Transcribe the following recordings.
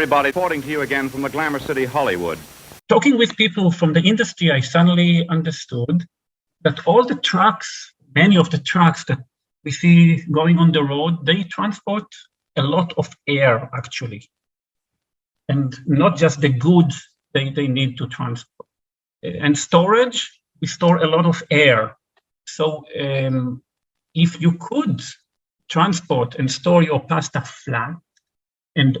everybody. Reporting to you again from the Glamour City, Hollywood. Talking with people from the industry, I suddenly understood that all the trucks, many of the trucks that we see going on the road, they transport a lot of air, actually. And not just the goods they need to transport. And storage, we store a lot of air. So if you could transport and store your pasta flat and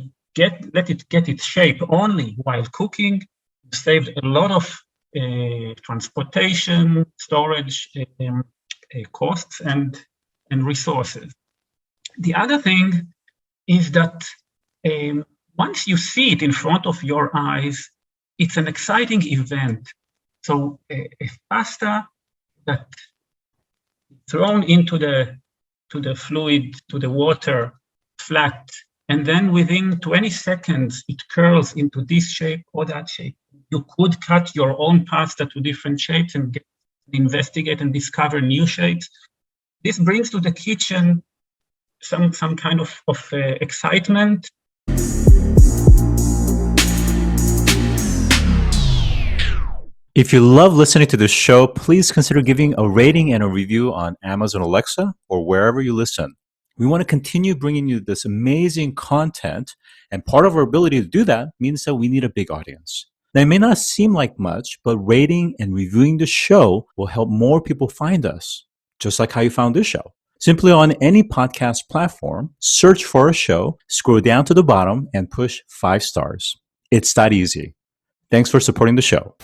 let it get its shape only while cooking, you saved a lot of transportation, storage costs and resources. The other thing is that once you see it in front of your eyes, it's an exciting event. So a pasta that thrown into the fluid, to the water, flat, and then within 20 seconds, it curls into this shape or that shape. You could cut your own pasta to different shapes and investigate and discover new shapes. This brings to the kitchen some kind of excitement. If you love listening to this show, please consider giving a rating and a review on Amazon Alexa or wherever you listen. We want to continue bringing you this amazing content, and part of our ability to do that means that we need a big audience. Now, it may not seem like much, but rating and reviewing the show will help more people find us, just like how you found this show. Simply on any podcast platform, search for a show, scroll down to the bottom, and push 5 stars. It's that easy. Thanks for supporting the show.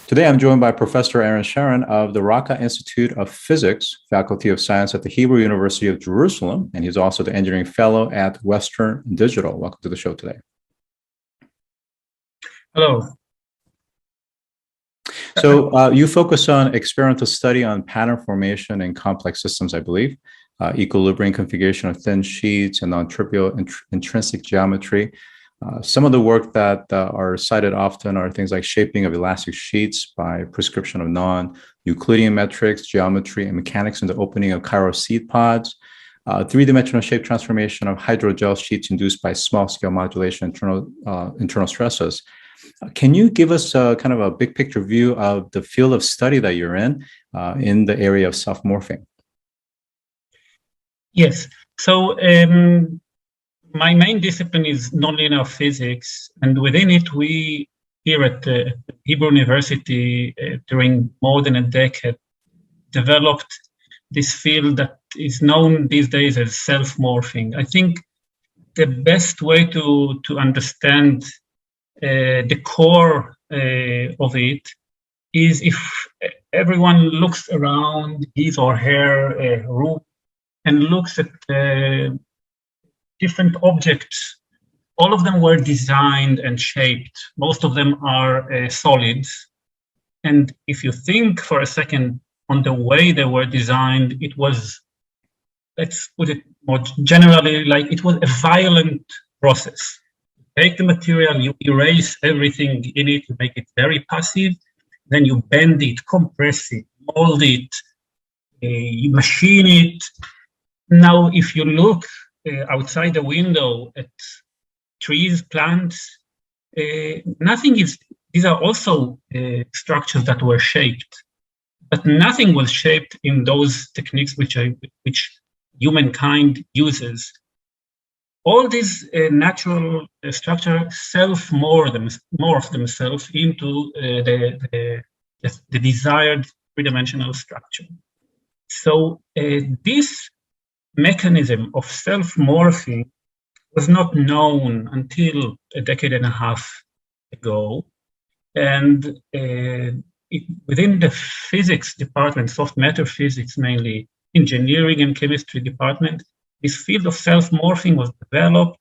Today, I'm joined by Professor Eran Sharon of the Racah Institute of Physics, Faculty of Science at the Hebrew University of Jerusalem, and he's also the Engineering Fellow at Western Digital. Welcome to the show today. Hello. So you focus on experimental study on pattern formation in complex systems, I believe, equilibrium configuration of thin sheets and non-trivial intrinsic geometry. Some of the work that are cited often are things like shaping of elastic sheets by prescription of non-Euclidean metrics, geometry, and mechanics in the opening of chiral seed pods, three-dimensional shape transformation of hydrogel sheets induced by small-scale modulation internal stresses. Can you give us kind of a big picture view of the field of study that you're in the area of self-morphing? Yes. So my main discipline is nonlinear physics, and within it, we here at the Hebrew University during more than a decade developed this field that is known these days as self-morphing. I think the best way to understand the core of it is if everyone looks around his or her room and looks at different objects. All of them were designed and shaped. Most of them are solids. And if you think for a second on the way they were designed, it was, let's put it more generally, like it was a violent process. You take the material, you erase everything in it, you make it very passive, then you bend it, compress it, mold it, you machine it. Now, if you look outside the window at trees, plants, nothing is, these are also structures that were shaped, but nothing was shaped in those techniques which humankind uses. All these natural structures morph themselves into the desired three-dimensional structure. So this mechanism of self-morphing was not known until a decade and a half ago. And within the physics department, soft matter physics mainly, engineering and chemistry department, this field of self-morphing was developed,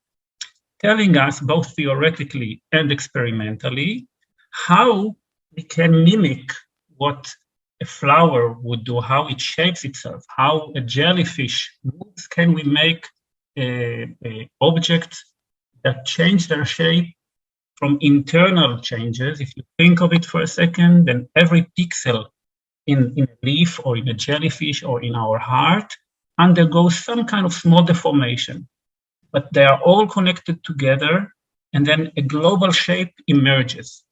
telling us both theoretically and experimentally how we can mimic what a flower would do, how it shapes itself, how a jellyfish moves. Can we make objects that change their shape from internal changes? If you think of it for a second, then every pixel in a leaf or in a jellyfish or in our heart undergoes some kind of small deformation, but they are all connected together, and then a global shape emerges.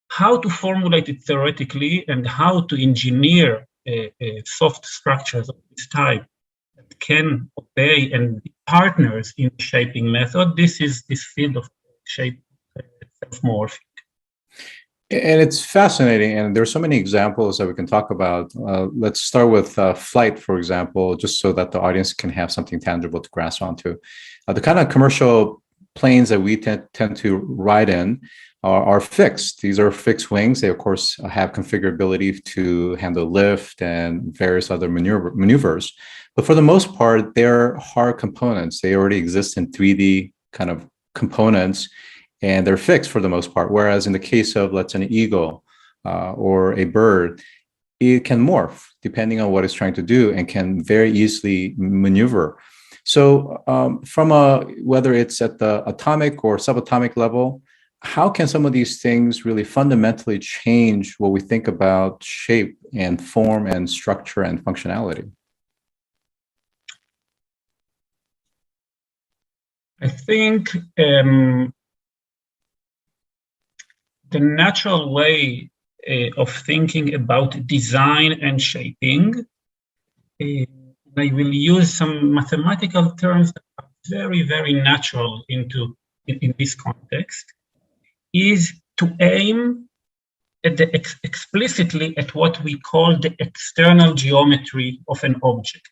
How to formulate it theoretically and how to engineer soft structures of this type that can obey and be partners in the shaping method, this is this field of shape self-morphing. And it's fascinating, and there's so many examples that we can talk about. Let's start with flight, for example, just so that the audience can have something tangible to grasp onto. The kind of commercial planes that we tend to ride in are fixed. These are fixed wings. They, of course, have configurability to handle lift and various other maneuvers. But for the most part, they're hard components. They already exist in 3D kind of components, and they're fixed for the most part. Whereas in the case of, let's say, an eagle or a bird, it can morph depending on what it's trying to do and can very easily maneuver. So whether it's at the atomic or subatomic level, how can some of these things really fundamentally change what we think about shape and form and structure and functionality? I think the natural way of thinking about design and shaping, I will use some mathematical terms that are very, very natural in this context, is to aim at explicitly at what we call the external geometry of an object.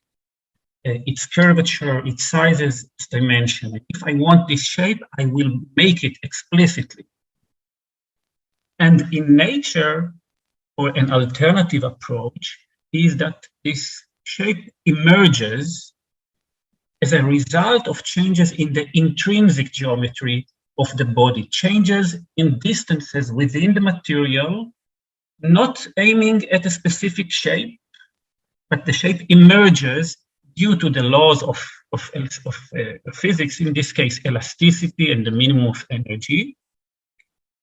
Its curvature, its sizes, its dimension. If I want this shape, I will make it explicitly. And in nature, or an alternative approach, is that this shape emerges as a result of changes in the intrinsic geometry of the body, changes in distances within the material, not aiming at a specific shape, but the shape emerges due to the laws of physics, in this case, elasticity and the minimum of energy.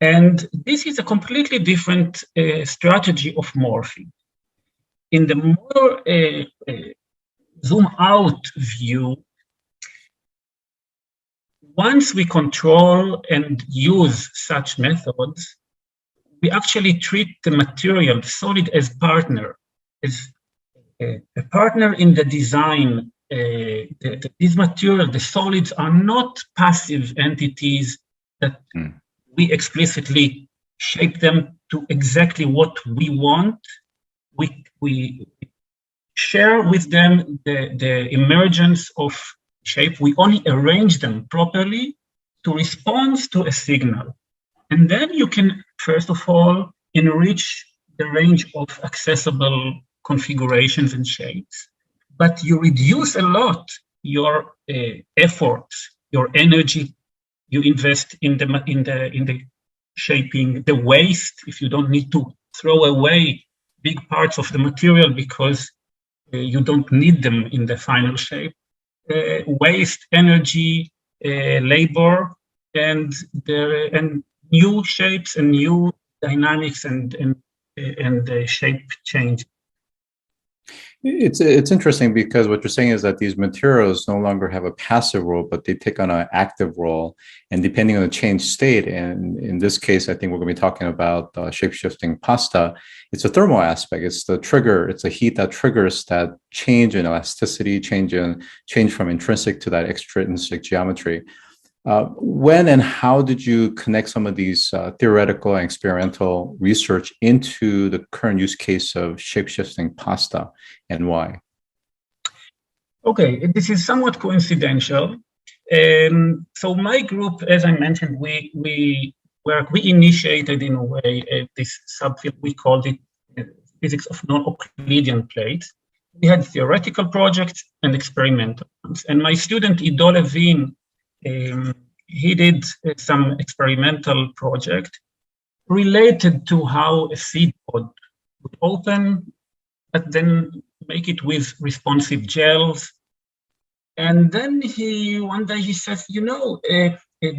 And this is a completely different strategy of morphing. In the more zoom out view, once we control and use such methods, we actually treat the material, the solid, as partner, as a partner in the design. These materials, the solids, are not passive entities that we explicitly shape them to exactly what we want. We share with them the emergence of shape. We only arrange them properly to respond to a signal. And then you can, first of all, enrich the range of accessible configurations and shapes, but you reduce a lot your effort, your energy you invest in the shaping, the waste, if you don't need to throw away big parts of the material because you don't need them in the final shape. Waste, energy, labor, and new shapes and new dynamics and shape change. It's interesting because what you're saying is that these materials no longer have a passive role, but they take on an active role. And depending on the change state, and in this case, I think we're going to be talking about shape-shifting pasta, it's a thermal aspect. It's the trigger. It's a heat that triggers that change in elasticity, change from intrinsic to that extrinsic geometry. When and how did you connect some of these theoretical and experimental research into the current use case of shape-shifting pasta, and why? Okay, this is somewhat coincidental. So my group, as I mentioned, we initiated in a way this subfield. We called it physics of non-Euclidean plates. We had theoretical projects and experimental ones. And my student Ido Levin, he did some experimental project related to how a seed pod would open, but then make it with responsive gels. And then one day he says,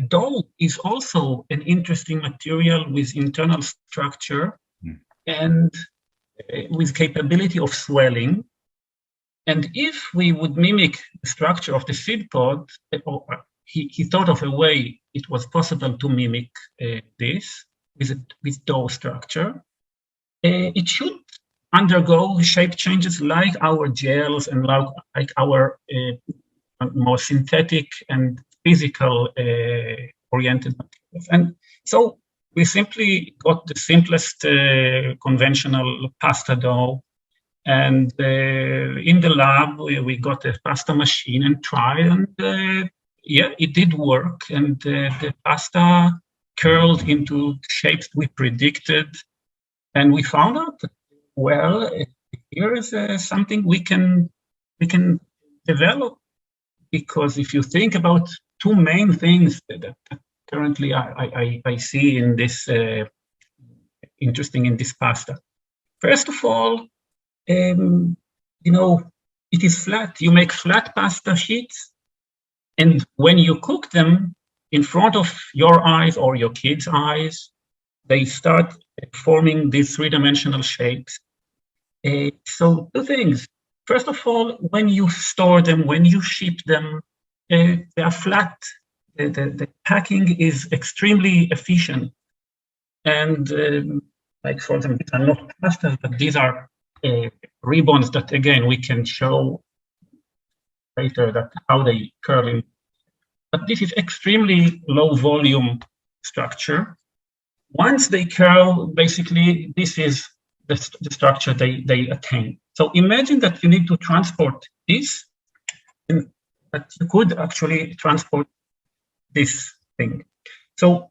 dough is also an interesting material with internal structure. And with capability of swelling. And if we would mimic the structure of the seed pod, he thought of a way it was possible to mimic this with dough structure. It should undergo shape changes like our gels and like our more synthetic and physical oriented materials. And so we simply got the simplest conventional pasta dough. And in the lab, we got a pasta machine and tried, and yeah, it did work. And the pasta curled into shapes we predicted. And we found out that, well, here is something we can develop, because if you think about two main things that currently I see in this interesting in this pasta. First of all, you know, it is flat. You make flat pasta sheets, and when you cook them in front of your eyes or your kids' eyes, they start forming these three-dimensional shapes. So two things. First of all, when you store them, when you ship them, they are flat. The packing is extremely efficient. And like, for example, these are not pastas, but these are ribbons that, again, we can show later that how they curl in. But this is extremely low volume structure. Once they curl, basically, this is the structure they attain. So imagine that you need to transport this, but you could actually transport this thing. So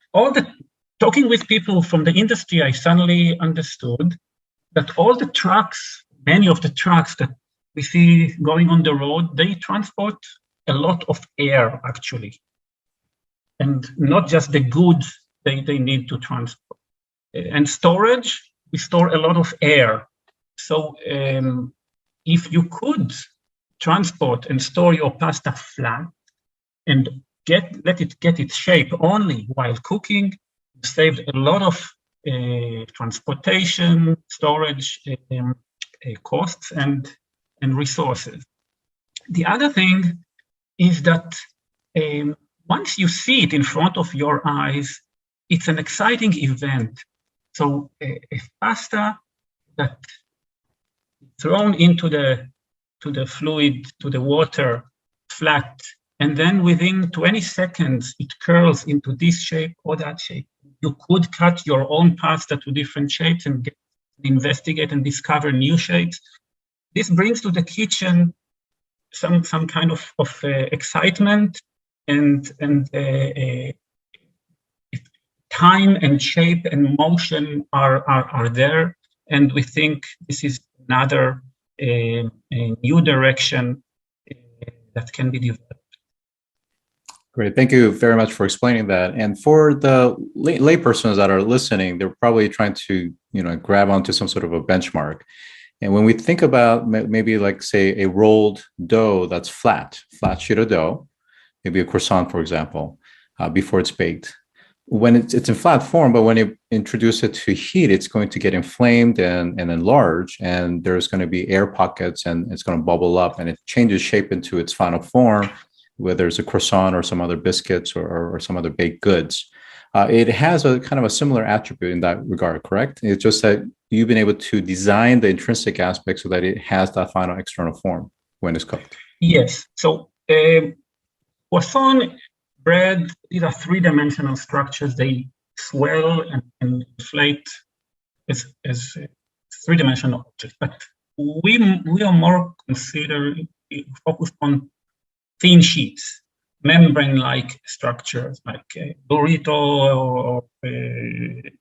talking with people from the industry, I suddenly understood that all the trucks, many of the trucks that we see going on the road, they transport a lot of air, actually. And not just the goods they need to transport. And storage, we store a lot of air. So if you could transport and store your pasta flat and let it get its shape only while cooking, you saved a lot of transportation, storage costs and resources. The other thing is that once you see it in front of your eyes, it's an exciting event. So a pasta that thrown into the fluid, to the water, flat, and then within 20 seconds, it curls into this shape or that shape. You could cut your own pasta to different shapes and investigate and discover new shapes. This brings to the kitchen some kind of excitement and time and shape and motion are there, and we think this is another a new direction that can be developed. Great, thank you very much for explaining that. And for the laypersons that are listening, they're probably trying to grab onto some sort of a benchmark. And when we think about maybe like, say, a rolled dough that's flat sheet of dough, maybe a croissant, for example, before it's baked. When it's in flat form, but when you introduce it to heat, it's going to get inflamed and enlarge, and there's going to be air pockets, and it's going to bubble up, and it changes shape into its final form, whether it's a croissant or some other biscuits or some other baked goods. It has a kind of a similar attribute in that regard, correct? It's just that you've been able to design the intrinsic aspect so that it has that final external form when it's cooked. Yes. So croissant, bread, these are three-dimensional structures. They swell and inflate as three-dimensional objects. But we are more focused on thin sheets, membrane-like structures like burrito or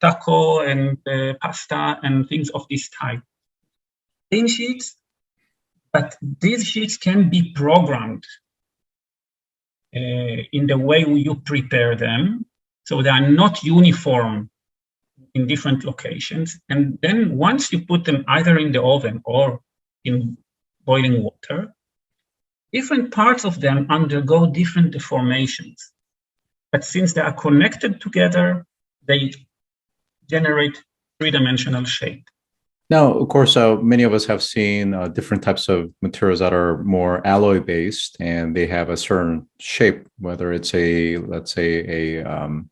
taco and pasta and things of this type. Thin sheets, but these sheets can be programmed in the way you prepare them, so they are not uniform in different locations. And then once you put them either in the oven or in boiling water, different parts of them undergo different deformations. But since they are connected together, they generate three-dimensional shape. Now, of course, many of us have seen different types of materials that are more alloy based, and they have a certain shape, whether it's a, let's say, a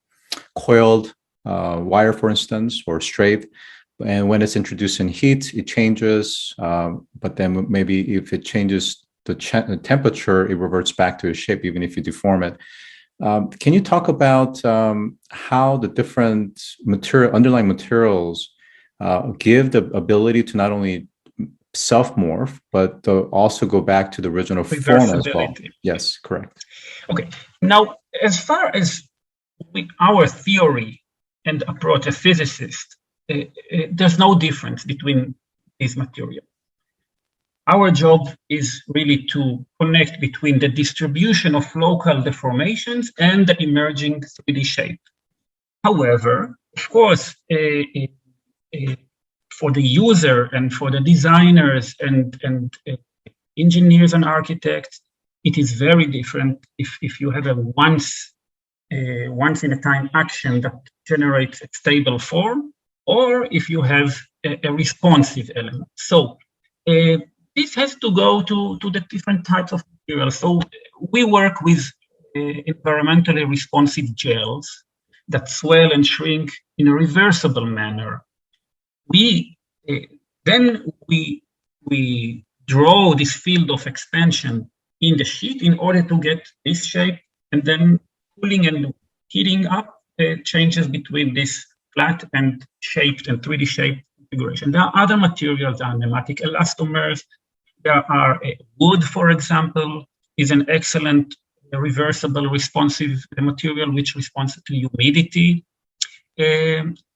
coiled wire, for instance, or straight. And when it's introduced in heat, it changes. But then maybe if it changes the temperature, it reverts back to its shape, even if you deform it. Can you talk about how the different underlying materials give the ability to not only self-morph, but to also go back to the original form as well? Yes, correct. Okay. Now, as far as our theory and approach as physicists, there's no difference between these materials. Our job is really to connect between the distribution of local deformations and the emerging 3D shape. However, of course, for the user and for the designers and engineers and architects, it is very different if you have a once in a time action that generates a stable form, or if you have a responsive element. So this has to go to the different types of materials. So we work with environmentally responsive gels that swell and shrink in a reversible manner. Then we draw this field of expansion in the sheet in order to get this shape, and then cooling and heating up changes between this flat and shaped and 3D shaped configuration. There are other materials, there are pneumatic elastomers, there are wood, for example, is an excellent reversible responsive material which responds to humidity.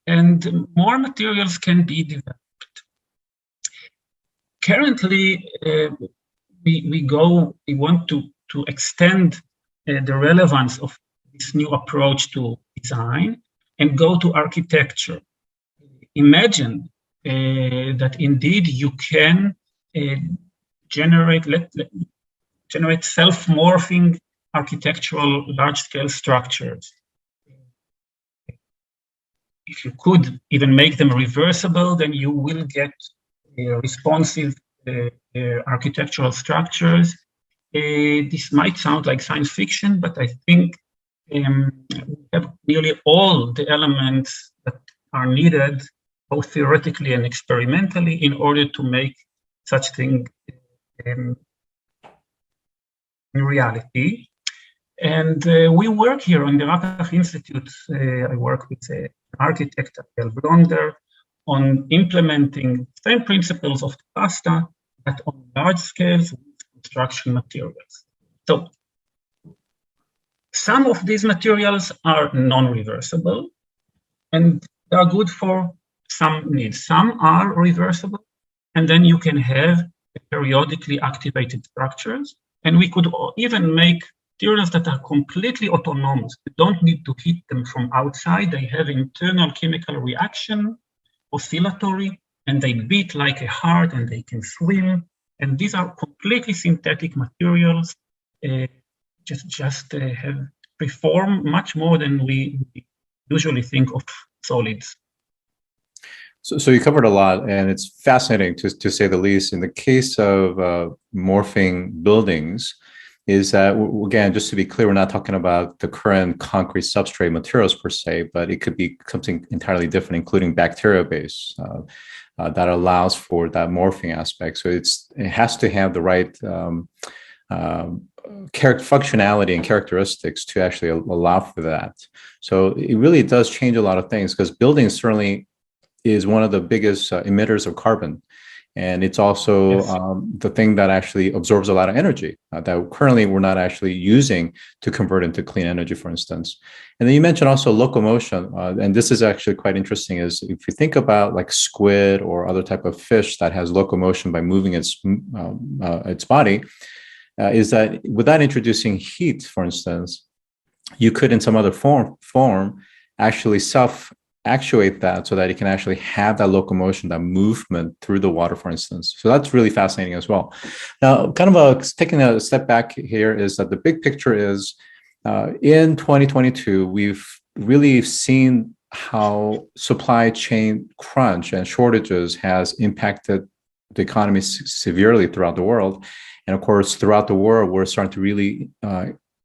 And more materials can be developed. Currently, we want to extend the relevance of this new approach to design and go to architecture. Imagine that indeed you can generate self-morphing architectural large-scale structures. If you could even make them reversible, then you will get responsive architectural structures. This might sound like science fiction, but I think we have nearly all the elements that are needed, both theoretically and experimentally, in order to make such thing in reality. And we work here on the Racah Institute. I work with an architect, Abel Blonder, on implementing the same principles of the pasta, but on large scales with construction materials. So some of these materials are non-reversible, and they are good for some needs. Some are reversible, and then you can have periodically activated structures, and we could even make materials that are completely autonomous. You don't need to heat them from outside. They have internal chemical reaction, oscillatory, and they beat like a heart, and they can swim. And these are completely synthetic materials, perform much more than we usually think of solids. So you covered a lot, and it's fascinating to say the least. In the case of morphing buildings, is that, again, just to be clear, we're not talking about the current concrete substrate materials per se, but it could be something entirely different, including bacteria-based, that allows for that morphing aspect. So it has to have the right functionality and characteristics to actually allow for that. So it really does change a lot of things, because buildings certainly is one of the biggest emitters of carbon. And it's also the thing that actually absorbs a lot of energy that currently we're not actually using to convert into clean energy, for instance. And then you mentioned also locomotion. And this is actually quite interesting, is if you think about like squid or other type of fish that has locomotion by moving its body, is that without introducing heat, for instance, you could in some other form actually actuate that so that it can actually have that locomotion, that movement through the water, for instance. So that's really fascinating as well. Now, kind of taking a step back here, is that the big picture is in 2022, we've really seen how supply chain crunch and shortages has impacted the economy severely throughout the world. And of course, throughout the world, we're starting to really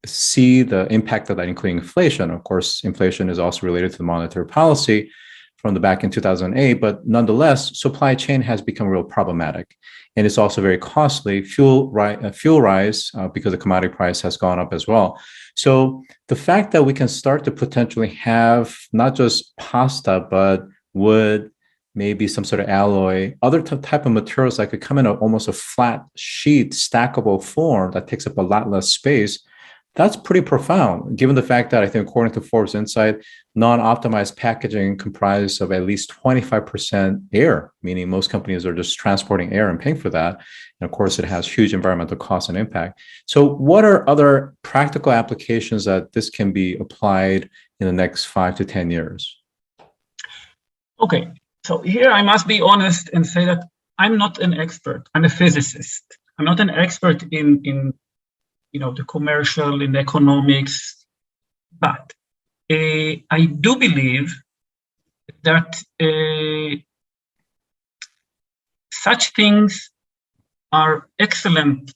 see the impact of that, including inflation. Of course, inflation is also related to the monetary policy from the back in 2008, but nonetheless, supply chain has become real problematic. And it's also very costly. Fuel rise because the commodity price has gone up as well. So the fact that we can start to potentially have not just pasta, but wood, maybe some sort of alloy, other type of materials that could come in almost a flat sheet, stackable form that takes up a lot less space, that's pretty profound, given the fact that I think according to Forbes Insight, non-optimized packaging comprised of at least 25% air, meaning most companies are just transporting air and paying for that. And of course, it has huge environmental costs and impact. So what are other practical applications that this can be applied in the next 5 to 10 years? Okay, so here I must be honest and say that I'm not an expert. I'm a physicist. I'm not an expert in the commercial, in economics, but I do believe that such things are excellent,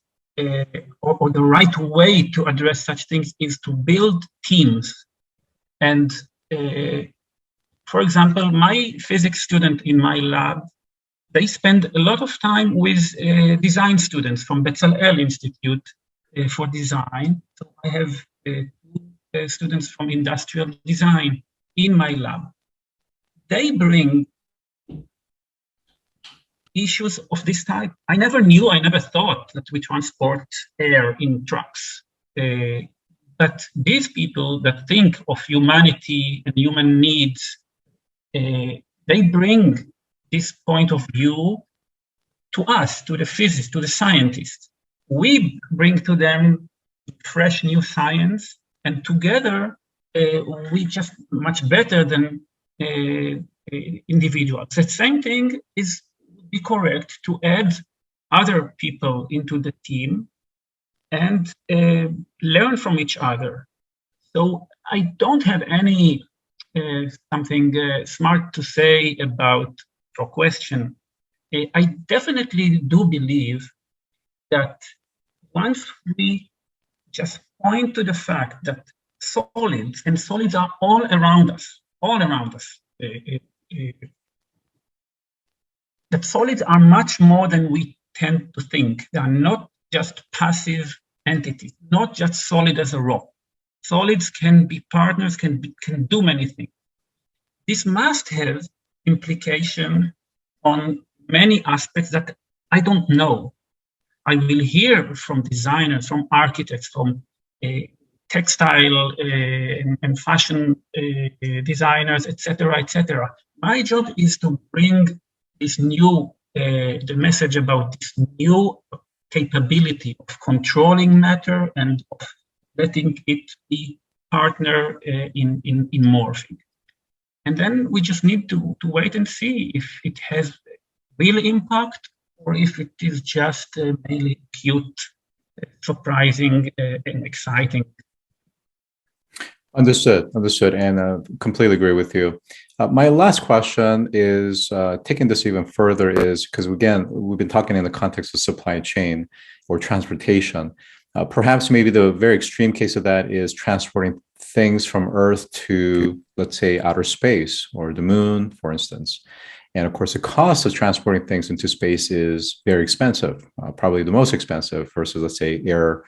or the right way to address such things is to build teams. And for example, my physics student in my lab, they spend a lot of time with design students from Bezalel Institute for design. So I have two students from industrial design in my lab. They bring issues of this type. I never thought that we transport air in trucks. But these people that think of humanity and human needs, they bring this point of view to us, to the physicists, to the scientists. We bring to them fresh new science, and together we just much better than individuals. The same thing is be correct to add other people into the team and learn from each other. So I don't have any something smart to say about your question. I definitely do believe that once we just point to the fact that solids are all around us, that solids are much more than we tend to think. They are not just passive entities, not just solid as a rock. Solids can be partners, can do many things. This must have implication on many aspects that I don't know. I will hear from designers, from architects, from textile and fashion designers, etc., etc. My job is to bring this new, the message about this new capability of controlling matter and of letting it be partner in morphing. And then we just need to wait and see if it has real impact or if it is just mainly cute, surprising, and exciting. Understood, and completely agree with you. My last question is, taking this even further, is because, again, we've been talking in the context of supply chain or transportation. Perhaps maybe the very extreme case of that is transporting things from Earth to, let's say, outer space or the moon, for instance. And of course, the cost of transporting things into space is very expensive, probably the most expensive versus, let's say, air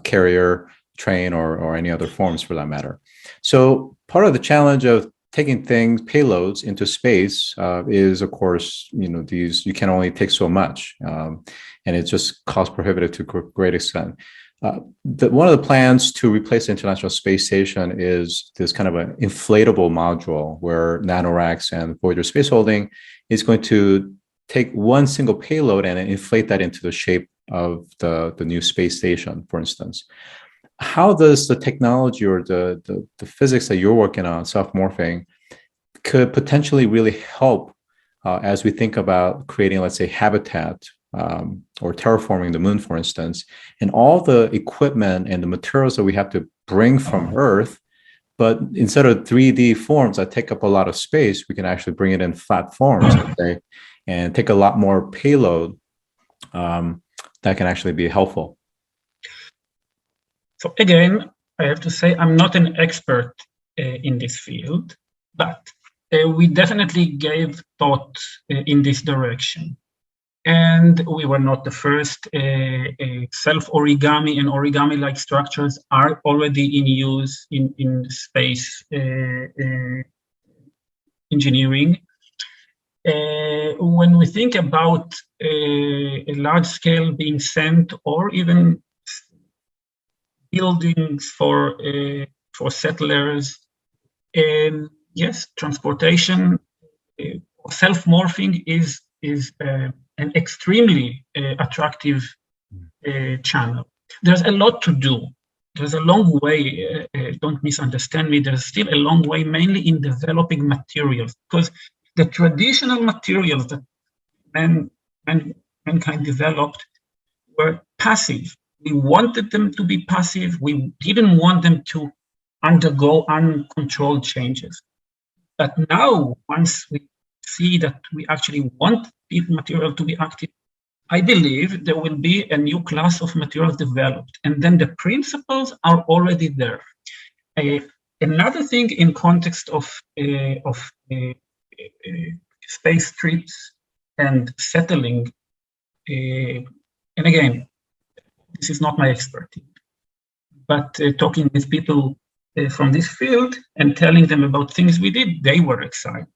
carrier, train, or any other forms for that matter. So part of the challenge of taking things, payloads into space is, of course, you can only take so much, and it's just cost prohibitive to a great extent. One of the plans to replace the International Space Station is this kind of an inflatable module where NanoRacks and Voyager Space Holding is going to take one single payload and inflate that into the shape of the new space station, for instance. How does the technology or the physics that you're working on, self-morphing, could potentially really help as we think about creating, let's say, habitat or terraforming the moon, for instance, and all the equipment and the materials that we have to bring from Earth But instead of 3D forms that take up a lot of space, we can actually bring it in flat forms, okay, and take a lot more payload that can actually be helpful. So again, I have to say I'm not an expert in this field, but we definitely gave thought in this direction. And we were not the first. Self-origami and origami-like structures are already in use in space engineering. When we think about a large scale being sent, or even buildings for settlers, yes, transportation, self-morphing is an extremely attractive channel. There's a lot to do. There's a long way, don't misunderstand me, there's still a long way, mainly in developing materials, because the traditional materials that mankind developed were passive. We wanted them to be passive. We didn't want them to undergo uncontrolled changes. But now, once we see that we actually want material to be active, I believe there will be a new class of materials developed, and then the principles are already there. Another thing in context of space trips and settling, and again, this is not my expertise, but talking with people from this field and telling them about things we did, they were excited.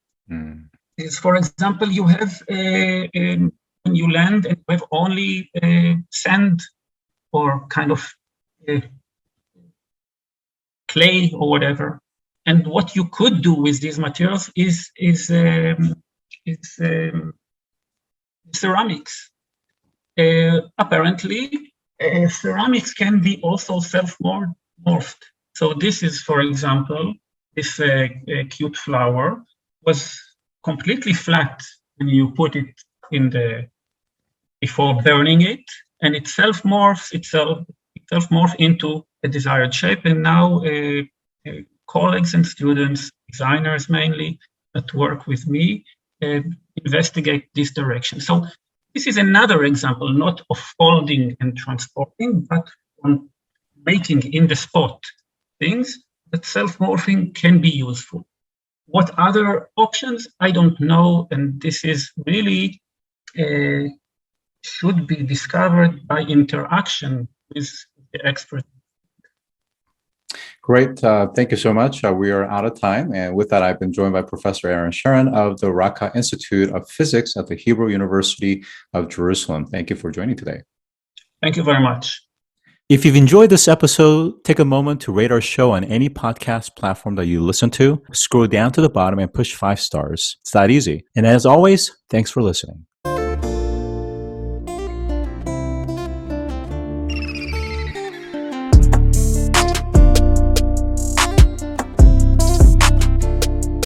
Is, for example, you have when you land and you have only sand or kind of clay or whatever, and what you could do with these materials is ceramics. Apparently, ceramics can be also self-morphed. So this is, for example, this cute flower was completely flat when you put it in before burning it, and it self-morphs into a desired shape. And now colleagues and students, designers mainly, that work with me, investigate this direction. So this is another example, not of folding and transporting, but on making in the spot things that self-morphing can be useful. What other options? I don't know, and this is really should be discovered by interaction with the expert. Great. Thank you so much. We are out of time. And with that, I've been joined by Professor Eran Sharon of the Racah Institute of Physics at the Hebrew University of Jerusalem. Thank you for joining today. Thank you very much. If you've enjoyed this episode, take a moment to rate our show on any podcast platform that you listen to. Scroll down to the bottom and push 5 stars. It's that easy. And as always, thanks for listening.